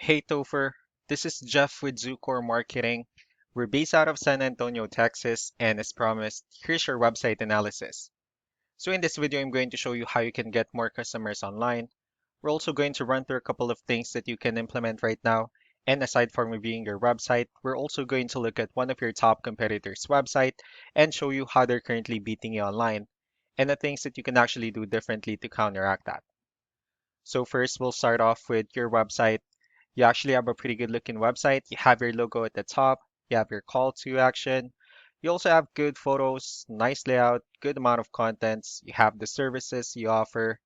Hey Topher, this is Jeff with Zucor Marketing. We're based out of San Antonio, Texas, and as promised, here's your website analysis. So in this video, I'm going to show you how you can get more customers online. We're also going to run through a couple of things that you can implement right now. And aside from reviewing your website, we're also going to look at one of your top competitors' website and show you how they're currently beating you online and the things that you can actually do differently to counteract that. So first, we'll start off with your website. You actually have a pretty good looking website. You have your logo at the top. You have your call to action. You also have good photos, nice layout, good amount of contents. You have the services you offer.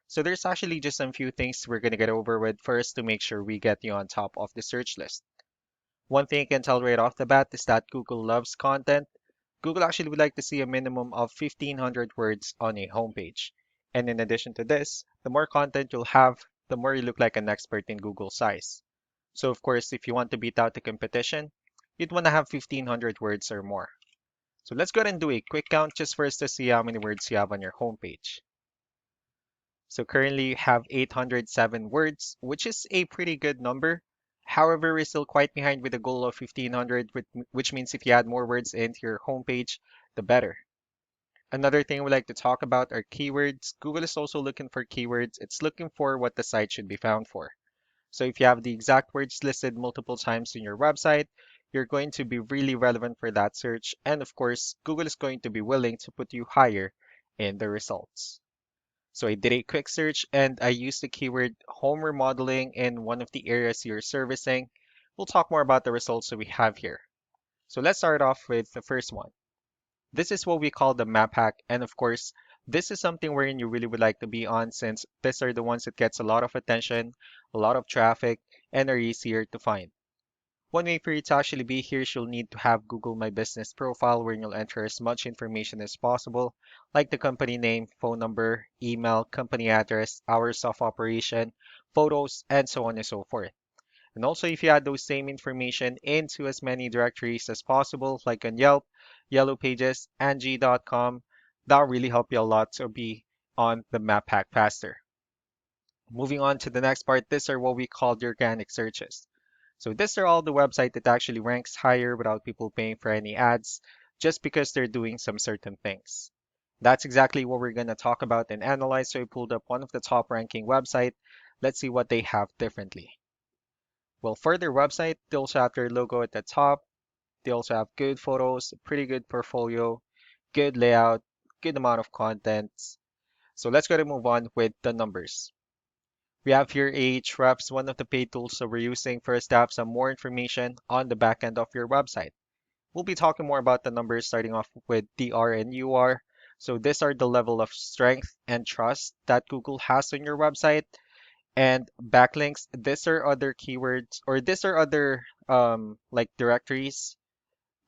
So there's actually just some few things we're going to get over with first to make sure we get you on top of the search list. One thing you can tell right off the bat is that Google loves content. Google actually would like to see a minimum of 1,500 words on a homepage. And in addition to this, the more content you'll have, the more you look like an expert in Google size. So of course, if you want to beat out the competition, you'd want to have 1,500 words or more. So let's go ahead and do a quick count just for us to see how many words you have on your homepage. So currently you have 807 words, which is a pretty good number. However, we're still quite behind with the goal of 1,500, which means if you add more words into your homepage, the better. Another thing we like to talk about are keywords. Google is also looking for keywords. It's looking for what the site should be found for. So if you have the exact words listed multiple times in your website, you're going to be really relevant for that search. And of course, Google is going to be willing to put you higher in the results. So I did a quick search and I used the keyword home remodeling in one of the areas you're servicing. We'll talk more about the results that we have here. So let's start off with the first one. This is what we call the map hack. And of course, this is something wherein you really would like to be on since these are the ones that gets a lot of attention, a lot of traffic, and are easier to find. One way for you to actually be here is you'll need to have Google My Business profile where you'll enter as much information as possible, like the company name, phone number, email, company address, hours of operation, photos, and so on and so forth. And also, if you add those same information into as many directories as possible, like on Yelp, Yellow Pages, Angie.com, that'll really help you a lot to be on the map hack faster. Moving on to the next part, these are what we call the organic searches. So these are all the website that actually ranks higher without people paying for any ads, just because they're doing some certain things. That's exactly what we're going to talk about and analyze. So I pulled up one of the top ranking website. Let's see what they have differently. Well, for their website, they also have their logo at the top. They also have good photos, a pretty good portfolio, good layout, good amount of contents. So let's go to move on with the numbers. We have here Ahrefs, one of the paid tools that we're using for us to have some more information on the back end of your website. We'll be talking more about the numbers starting off with DR and UR. So these are the level of strength and trust that Google has on your website. And backlinks, these are other keywords or these are other like directories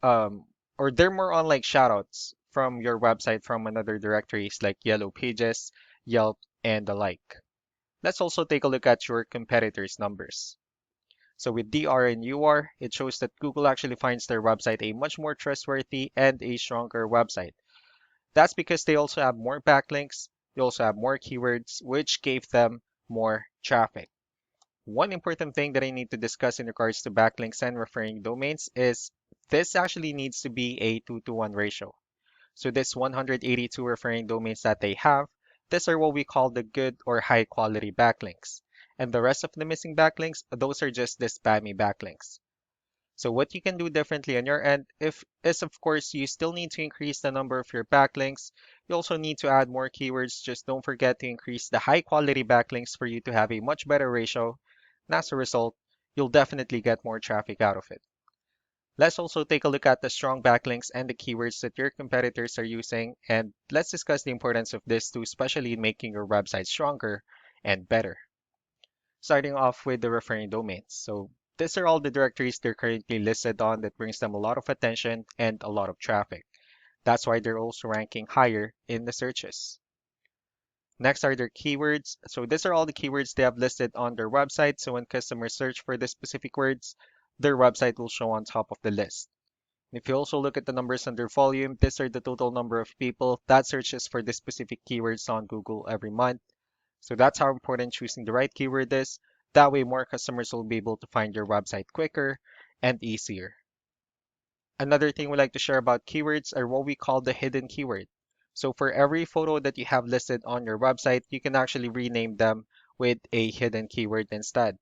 or they're more on like shoutouts from your website from another directories like Yellow Pages, Yelp, and the like. Let's also take a look at your competitors' numbers. So with DR and UR, it shows that Google actually finds their website a much more trustworthy and a stronger website. That's because they also have more backlinks, they also have more keywords, which gave them more traffic. One important thing that I need to discuss in regards to backlinks and referring domains is this actually needs to be a 2-to-1 ratio. So this 182 referring domains that they have, these are what we call the good or high quality backlinks. And the rest of the missing backlinks, those are just the spammy backlinks. So what you can do differently on your end is of course you still need to increase the number of your backlinks. You also need to add more keywords. Just don't forget to increase the high quality backlinks for you to have a much better ratio. And as a result, you'll definitely get more traffic out of it. Let's also take a look at the strong backlinks and the keywords that your competitors are using, and let's discuss the importance of this too, especially in making your website stronger and better. Starting off with the referring domains. So these are all the directories they're currently listed on that brings them a lot of attention and a lot of traffic. That's why they're also ranking higher in the searches. Next are their keywords. So these are all the keywords they have listed on their website. So when customers search for the specific words, their website will show on top of the list. If you also look at the numbers under volume, these are the total number of people that searches for the specific keywords on Google every month. So that's how important choosing the right keyword is. That way, more customers will be able to find your website quicker and easier. Another thing we like to share about keywords are what we call the hidden keyword. So for every photo that you have listed on your website, you can actually rename them with a hidden keyword instead.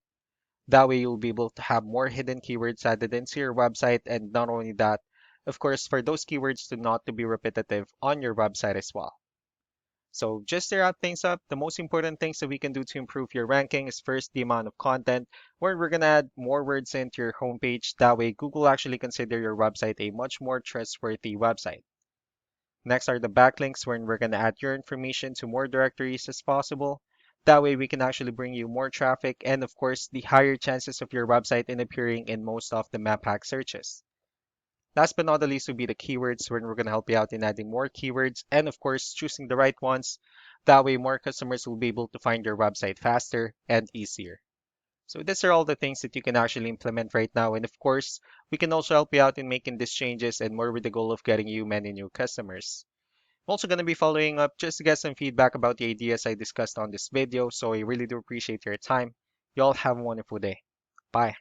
That way you'll be able to have more hidden keywords added into your website, and not only that, of course, for those keywords to not to be repetitive on your website as well. So just to wrap things up, the most important things that we can do to improve your ranking is first the amount of content, where we're gonna add more words into your homepage. That way Google actually consider your website a much more trustworthy website. Next are the backlinks, wherein we're gonna add your information to more directories as possible. That way we can actually bring you more traffic and of course the higher chances of your website in appearing in most of the map hack searches. Last but not the least would be the keywords, where we're going to help you out in adding more keywords and, of course, choosing the right ones. That way, more customers will be able to find your website faster and easier. So, these are all the things that you can actually implement right now. And, of course, we can also help you out in making these changes and more with the goal of getting you many new customers. I'm also going to be following up just to get some feedback about the ideas I discussed on this video. So, I really do appreciate your time. You all have a wonderful day. Bye.